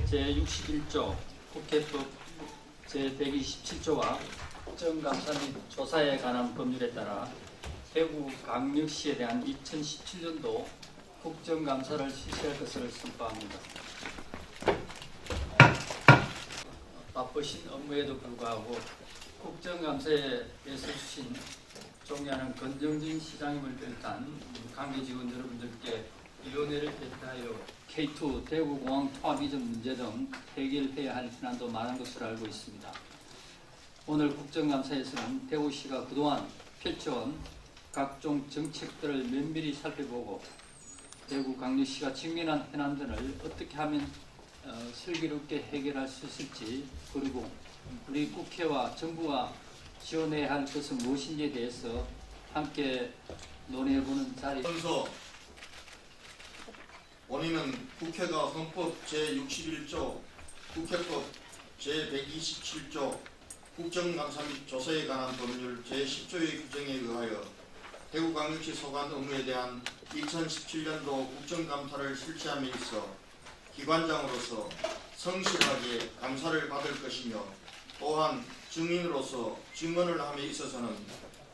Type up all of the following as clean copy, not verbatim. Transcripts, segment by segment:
제61조 국회법 제127조와 국정감사 및 조사에 관한 법률에 따라 대구광역시에 대한 2017년도 국정감사를 실시할 것을 선포합니다. 바쁘신 업무에도 불구하고 국정감사에 애써주신 존경하는 권정진 시장님을 비롯한 관계 직원 여러분들께 위원회를 대표하여 K2 대구공항 통합 이전 문제 등 해결해야 할 현안도 많은 것으로 알고 있습니다. 오늘 국정감사에서는 대구시가 그동안 펼쳐온 각종 정책들을 면밀히 살펴보고 대구광역시가 직면한 현안들을 어떻게 하면 슬기롭게 해결할 수 있을지, 그리고 우리 국회와 정부가 지원해야 할 것은 무엇인지에 대해서 함께 논의해보는 자리. 원인은 국회가 헌법 제61조, 국회법 제127조, 국정감사 및 조사에 관한 법률 제10조의 규정에 의하여 대구광역시 소관 업무에 대한 2017년도 국정감사를 실시함에 있어 기관장으로서 성실하게 감사를 받을 것이며, 또한 증인으로서 증언을 함에 있어서는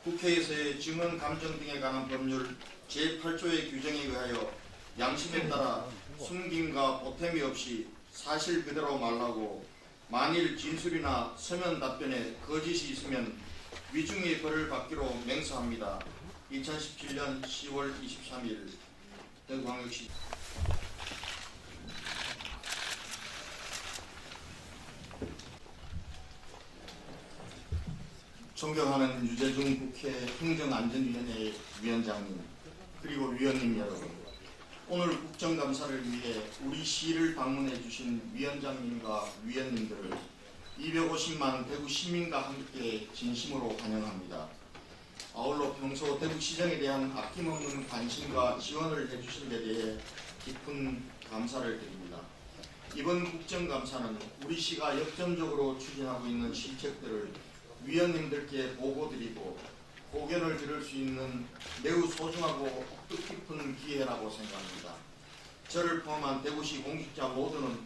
국회에서의 증언 감정 등에 관한 법률 제8조의 규정에 의하여 양심에 따라 숨김과 보탬이 없이 사실 그대로 말하고, 만일 진술이나 서면 답변에 거짓이 있으면 위중의 벌을 받기로 맹세합니다. 2017년 10월 23일 대구광역시. 존경하는 유재중 국회 행정안전위원회 위원장님, 그리고 위원님 여러분, 오늘 국정감사를 위해 우리 시를 방문해 주신 위원장님과 위원님들을 250만 대구 시민과 함께 진심으로 환영합니다. 아울러 평소 대구시정에 대한 아낌없는 관심과 지원을 해주신 데 대해 깊은 감사를 드립니다. 이번 국정감사는 우리 시가 역점적으로 추진하고 있는 실책들을 위원님들께 보고드리고 고견을 들을 수 있는 매우 소중하고 뜻깊은 기회라고 생각합니다. 저를 포함한 대구시 공직자 모두는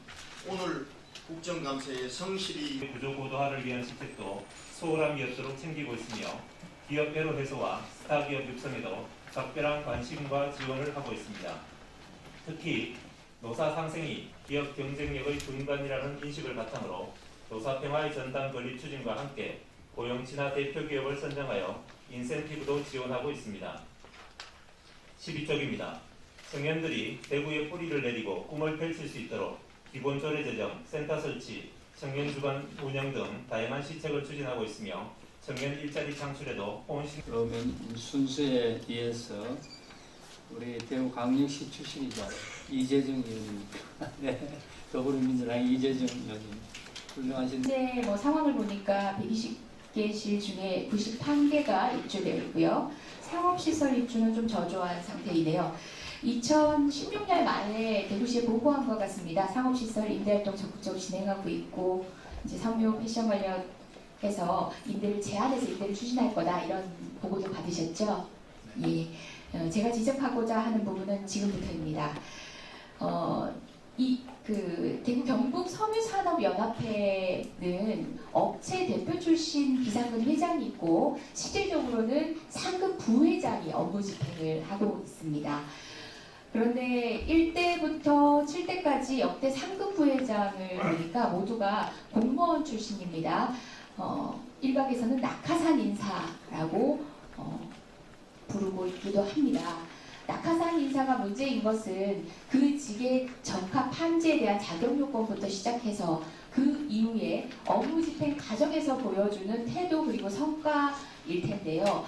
오늘 국정감사에 성실히 구조 고도화를 위한 실책도 소홀함이 없도록 챙기고 있으며, 기업 배로 해소와 스타기업 육성에도 적절한 관심과 지원을 하고 있습니다. 특히 노사 상생이 기업 경쟁력의 근간이라는 인식을 바탕으로 노사 평화의 전당 건립 추진과 함께 고용 진화 대표 기업을 선정하여 인센티브도 지원하고 있습니다. 12쪽입니다. 청년들이 대구에 뿌리를 내리고 꿈을 펼칠 수 있도록 기본 조례 제정, 센터 설치, 청년 주간 운영 등 다양한 시책을 추진하고 있으며, 청년 일자리 창출에도 혼신. 그러면 순서에 의해서 우리 대구광역시 출신이죠. 이재정 의원입니다. 네, 더불어민주당 이재정 의원님. 훌륭하신. 현재 상황을 보니까 120개실 중에 91개가 입주되어 있고요. 상업시설 입주는 좀 저조한 상태이네요. 2016년 말에 대구시에 보고한 것 같습니다. 상업시설 임대활동 적극적으로 진행하고 있고, 이제 성묘 패션 관련해서 임대를 제한해서 임대를 추진할 거다, 이런 보고도 받으셨죠? 예. 제가 지적하고자 하는 부분은 지금부터입니다. 대구 경북 섬유산업연합회는 업체 대표 출신 비상근 회장이 있고, 실질적으로는 상근 부회장이 업무 집행을 하고 있습니다. 그런데 1대부터 7대까지 역대 상근 부회장을 보니까 모두가 공무원 출신입니다. 일각에서는 낙하산 인사라고 부르고 있기도 합니다. 낙하산 인사가 문제인 것은 그 직의 적합 판지에 대한 자격 요건부터 시작해서 그 이후에 업무 집행 과정에서 보여주는 태도 그리고 성과일 텐데요.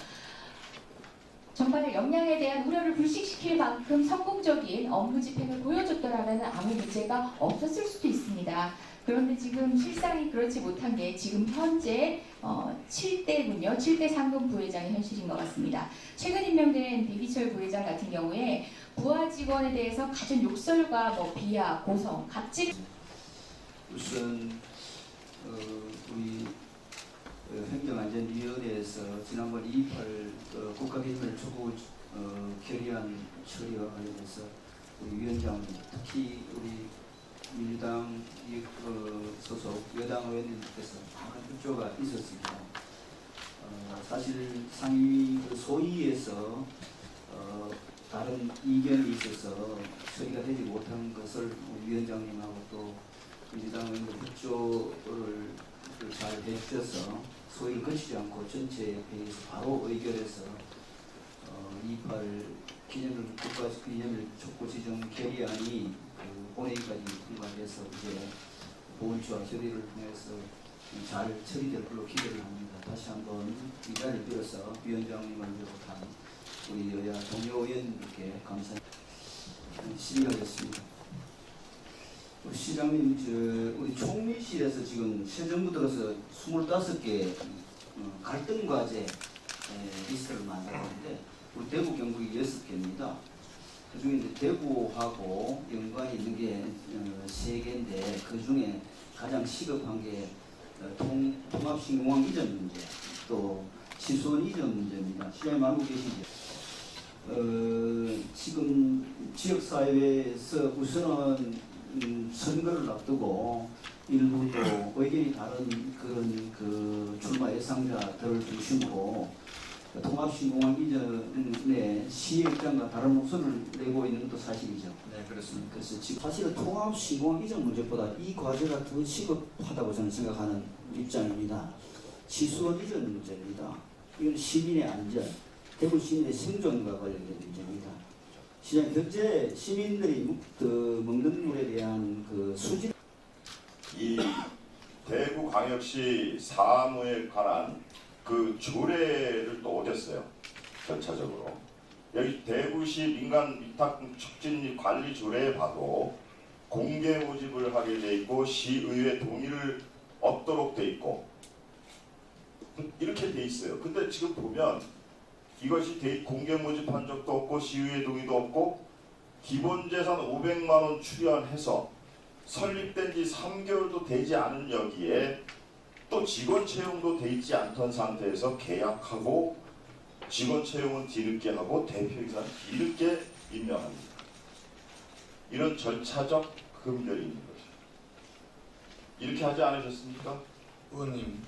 정말 역량에 대한 우려를 불식시킬 만큼 성공적인 업무 집행을 보여줬더라면 아무 문제가 없었을 수도 있습니다. 그런데 지금 실상이 그렇지 못한 게 지금 현재 7대군요. 7대 상근 부회장의 현실인 것 같습니다. 최근 임명된 백이철 부회장 같은 경우에 부하 직원에 대해서 갖은 욕설과 비하, 고성, 갑질. 우선 우리 행정안전위원회에서 지난번 2.28 국가기밀 초보 결의안 처리와 관련해서 우리 위원장, 특히 우리 민주당 의원님께서 많은 협조가 있었습니다. 사실 상임위 그 소위에서 다른 이견이 있어서 처리가 되지 못한 것을 위원장님하고 또 민주당 의원들 협조를 잘 해주셔서 소위를 거치지 않고 전체 회의에서 바로 의결해서 2.8 기념일 국가기념일 촉구 지정 결의안이 본회의까지 통과돼서 이제 보훈처와 협의를 통해서 잘 처리될 걸로 기대를 합니다. 다시 한번 이 자리를 빌어서 위원장님을 비롯한 우리 여야 동료 의원님께 감사 시작하겠습니다. 우리 시장님, 우리 총리실에서 지금 새 정부 들어서 25개 갈등 과제 리스트를 만들었는데 우리 대구 경북이 6개입니다. 그중에 이제 대구하고 연관이 있는 게 3개인데 그 중에 가장 시급한 게 통합신공항 이전 문제, 또 치수원 이전 문제입니다. 시장님 알고 계시죠? 지금 지역사회에서 우선은 선거를 앞두고 일부 또 의견이 다른 그런 그 출마 예상자들을 중심으로 통합신공항 이전에 시의 입장과 다른 목소리를 내고 있는 것도 사실이죠. 네, 그렇습니다. 그래서 지금 사실은 통합신공항 이전 문제보다 이 과제가 더 시급하다고 저는 생각하는 입장입니다. 치수원 이전 문제입니다. 이건 시민의 안전, 대구 시민의 생존과 관련된 문제입니다. 시장 현재 시민들이 먹는 물에 대한 그 수질 이 대구광역시 사무에 관한 그 조례를 또 얻었어요. 전차적으로 여기 대구시 민간 위탁 촉진 관리 조례에 봐도 공개 모집을 하게 돼 있고 시의회 동의를 얻도록 돼 있고 이렇게 돼 있어요. 근데 지금 보면 이것이 공개 모집한 적도 없고 시의회 동의도 없고 기본재산 500만 원 출연해서 설립된 지 3개월도 되지 않은 여기에 또 직원 채용도 돼 있지 않던 상태에서 계약하고 직원 채용은 뒤늦게 하고 대표이사는 뒤늦게 임명합니다. 이런 절차적 금결이 있는 거죠. 이렇게 하지 않으셨습니까? 의원님,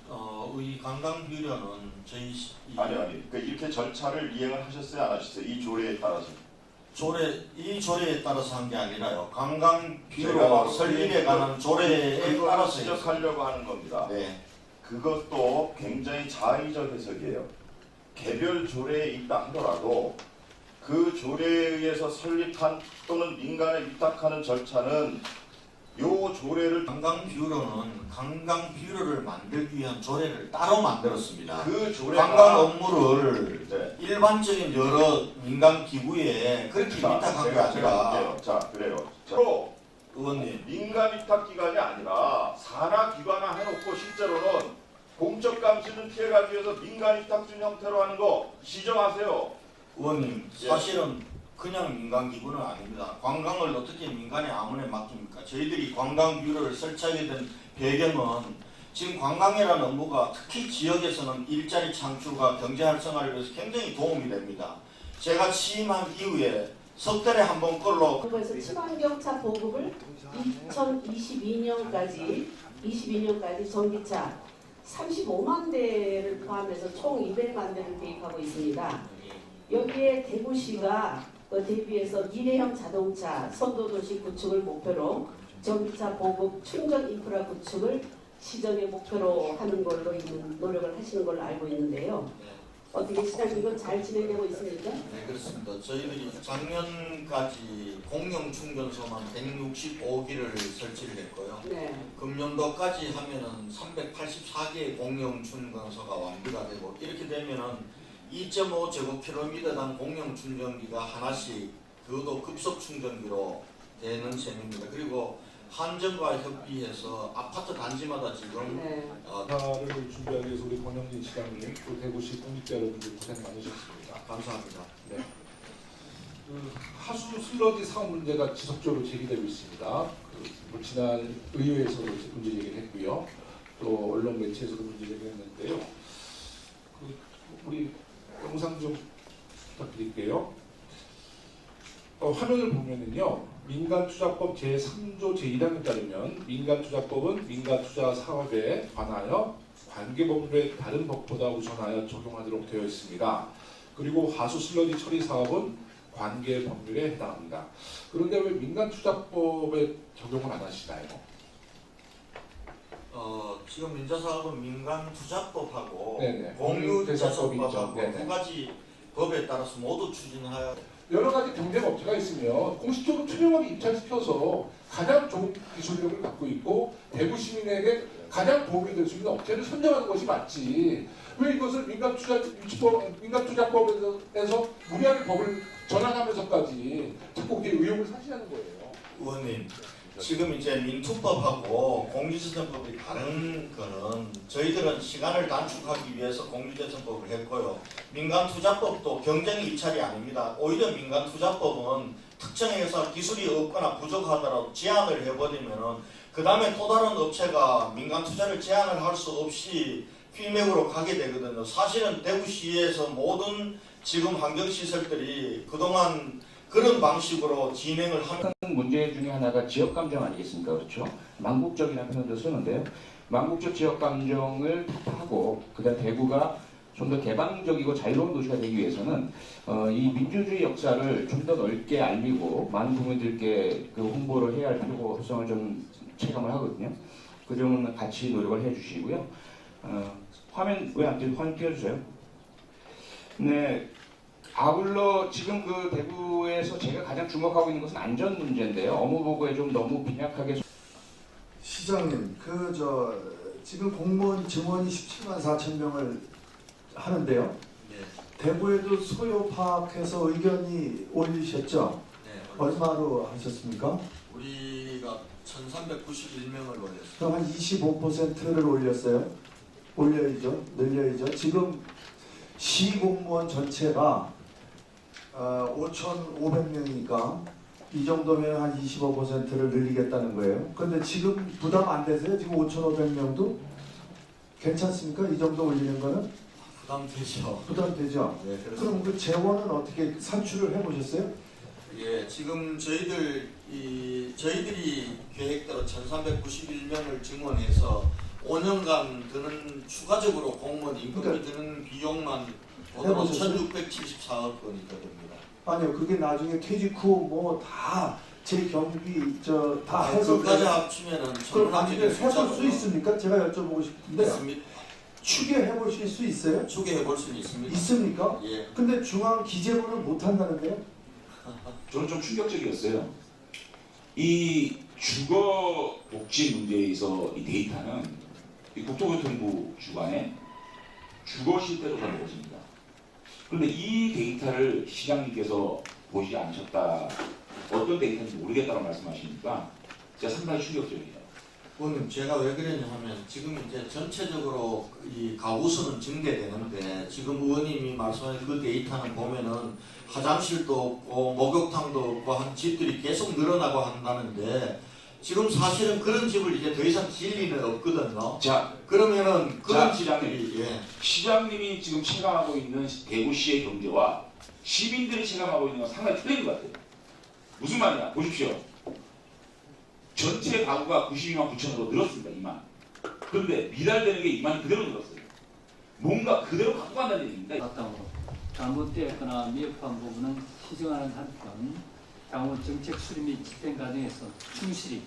의 관광 비료는 저희 아니 그러니까 이렇게 절차를 이행을 하셨어요, 안 하셨어요? 이 조례에 따라서. 이 조례에 따라서 한 게 아니라요. 관광 제가 비료 바로 설립에 관한 조례에 그걸 따라서 지적하려고 하는 겁니다. 네. 그것도 굉장히 자의적 해석이에요. 개별 조례에 있다 하더라도 그 조례에 의해서 설립한 또는 민간에 위탁하는 절차는 요 조례를 관광 비료를 만들기 위한 조례를 따로 만들었습니다. 그 조례가 관광 업무를 네. 일반적인 여러 민간 기구에 그렇게 위탁한 게 제가 아니라 할게요. 자, 그래요. 또 의원님, 민간 위탁 기관이 아니라 산하 기관화 해놓고 실제로는 공적 감시는 피해가기 위해서 민간 위탁 준 형태로 하는 거 시정하세요. 의원님, 예. 사실은 그냥 민간 기구는 아닙니다. 관광을 어떻게 민간의 아무에 맡깁니까? 저희들이 관광 뷰러를 설치하게 된 배경은 지금 관광이라는 업무가 특히 지역에서는 일자리 창출과 경제 활성화를 위해서 굉장히 도움이 됩니다. 제가 취임한 이후에 석 달에 한 번 걸로 그래서 친환경차 보급을 2022년까지 전기차 35만 대를 포함해서 총 200만 대를 대입하고 있습니다. 여기에 대구시가 대비해서 미래형 자동차 선도도시 구축을 목표로 전기차 보급 충전 인프라 구축을 시정의 목표로 하는 걸로 노력을 하시는 걸로 알고 있는데요. 어떻게 시장님 이건 잘 진행되고 있습니까? 네, 그렇습니다. 저희들이 작년까지 공영 충전소만 165기를 설치를 했고요. 네. 금년도까지 하면은 384개의 공영 충전소가 완비가 되고 이렇게 되면은 2.5제곱킬로미터당 공영 충전기가 하나씩 그것도 급속 충전기로 되는 셈입니다. 그리고 한전과 협의해서 아파트 단지마다 지금 네. 사를 준비하기 위해서 우리 권영진 시장님 또 대구시 공직자 여러분들 고생 많으셨습니다. 감사합니다. 네. 그 하수 슬러지 사업 문제가 지속적으로 제기되고 있습니다. 뭐 지난 의회에서도 문제 제기를 했고요. 또 언론 매체에서도 문제 제기를 했는데요. 우리 영상 좀 부탁드릴게요. 화면을 보면은요. 민간투자법 제3조 제1항에 따르면 민간투자법은 민간투자 사업에 관하여 관계법률의 다른 법보다 우선하여 적용하도록 되어 있습니다. 그리고 하수 슬러지 처리 사업은 관계법률에 해당합니다. 그런데 왜 민간투자법에 적용을 안 하시나요? 지금 민자사업은 민간투자법하고 네네. 공유대사법하고 네네. 두 가지 법에 따라서 모두 추진하여 여러 가지 경쟁 업체가 있으면 공식적으로 투명하게 입찰시켜서 가장 좋은 기술력을 갖고 있고 대구 시민에게 가장 도움이 될 수 있는 업체를 선정하는 것이 맞지. 왜 이것을 민간투자법에서 무리하게 법을 전환하면서까지 자꾸 이게 의혹을 사시하는 거예요. 의원님, 지금 이제 민투법하고 공유재산법이 다른 거는 저희들은 시간을 단축하기 위해서 공유재산법을 했고요. 민간투자법도 경쟁 입찰이 아닙니다. 오히려 민간투자법은 특정 회사 기술이 없거나 부족하더라도 제한을 해버리면은 그 다음에 또 다른 업체가 민간투자를 제한을 할 수 없이 필맥으로 가게 되거든요. 사실은 대구시에서 모든 지금 환경시설들이 그동안 그런 방식으로 진행을 하는 문제 중에 하나가 지역 감정 아니겠습니까? 그렇죠? 망국적이라는 표현도 쓰는데요. 망국적 지역 감정을 타파하고 그다음 대구가 좀 더 개방적이고 자유로운 도시가 되기 위해서는 이 민주주의 역사를 좀 더 넓게 알리고 많은 국민들께 그 홍보를 해야 할 필요성을 좀 체감을 하거든요. 그 점은 같이 노력을 해주시고요. 화면 왜 안 띄워? 화면 띄워주세요. 네. 아울러 지금 그 대구에서 제가 가장 주목하고 있는 것은 안전 문제인데요. 업무보고에 좀 너무 빈약하게. 시장님, 지금 공무원 증원이 17만 4천 명을 하는데요. 네. 대구에도 소요 파악해서 의견이 올리셨죠? 네, 얼마로 하셨습니까? 우리가 1391명을 올렸습니다. 그럼 한 25%를 올렸어요? 올려야죠. 늘려야죠. 지금 시공무원 전체가 5,500명이니까 이 정도면 한 25%를 늘리겠다는 거예요. 그런데 지금 부담 안 되세요? 지금 5,500명도? 괜찮습니까? 이 정도 올리는 거는? 부담되죠. 부담되죠? 네, 그래서 그럼 그 재원은 어떻게 산출을 해보셨어요? 예, 지금 저희들이 계획대로 1391명을 증원해서 5년간 드는 추가적으로 공무원 임금이 드는 비용만 보통 해보셨어요? 1,674억 원이 됩니다. 아니요, 그게 나중에 퇴직 후 뭐 다 제 경비 다 해서 그까지 합치면은 그럼 나중에 해볼 수 숫자로 있습니까? 제가 여쭤보고 싶은데 있습니다. 추계해 보실 수 있어요? 추계해 볼 수는 있습니다. 있습니까? 예. 근데 중앙 기재부는 못 한다는데요? 저는 좀 충격적이었어요. 이 주거 복지 문제에서 이 데이터는 이 국토교통부 주관에 주거 실태로 가는 것입니다. 그런데 이 데이터를 시장님께서 보시지 않으셨다. 어떤 데이터인지 모르겠다고 말씀하시니까 제가 상당히 충격적이에요. 의원님, 제가 왜 그랬냐 하면 지금 이제 전체적으로 이 가구 수는 증대되는데 지금 의원님이 말씀하신 그 데이터는 보면은 화장실도 없고 목욕탕도 없고 한 집들이 계속 늘어나고 한다는데 지금 사실은 그런 집을 이제 더 이상 지을 리는 없거든요. 자, 그러면은 그런 시장님. 집들이 시장님이 지금 체감하고 있는 대구시의 경제와 시민들이 체감하고 있는 건 상당히 틀린 것 같아요. 무슨 말이냐? 보십시오. 전체 가구가 92만 9천으로 늘었습니다. 2만. 그런데 미달되는 게 2만이 그대로 늘었어요. 뭔가 그대로 갖고 간다는 얘기입니다. 바탕으로 잘못되었거나 미흡한 부분은 시정하는 한편 향후 정책 수립 및 집행 과정에서 충실히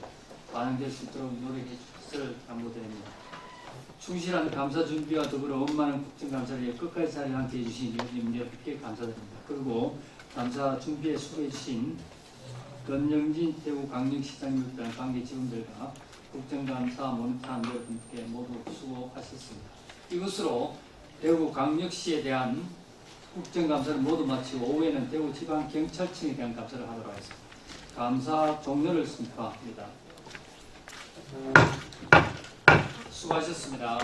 반영될 수 있도록 노력해 주시기를 당부드립니다. 충실한 감사 준비와 더불어 원만한 국정감사를 위해 끝까지 자리에 함께 해주신 위원님 여러분께 감사드립니다. 그리고 감사 준비에 수고해 주신 권영진 대구광역시장님을 비롯한 관계 직원들과 국정감사 모니터한 여러분께 모두 수고하셨습니다. 이것으로 대구광역시에 대한 국정감사를 모두 마치고 오후에는 대구지방경찰청에 대한 감사를 하도록 하겠습니다. 감사 종료를 선포합니다. 수고하셨습니다.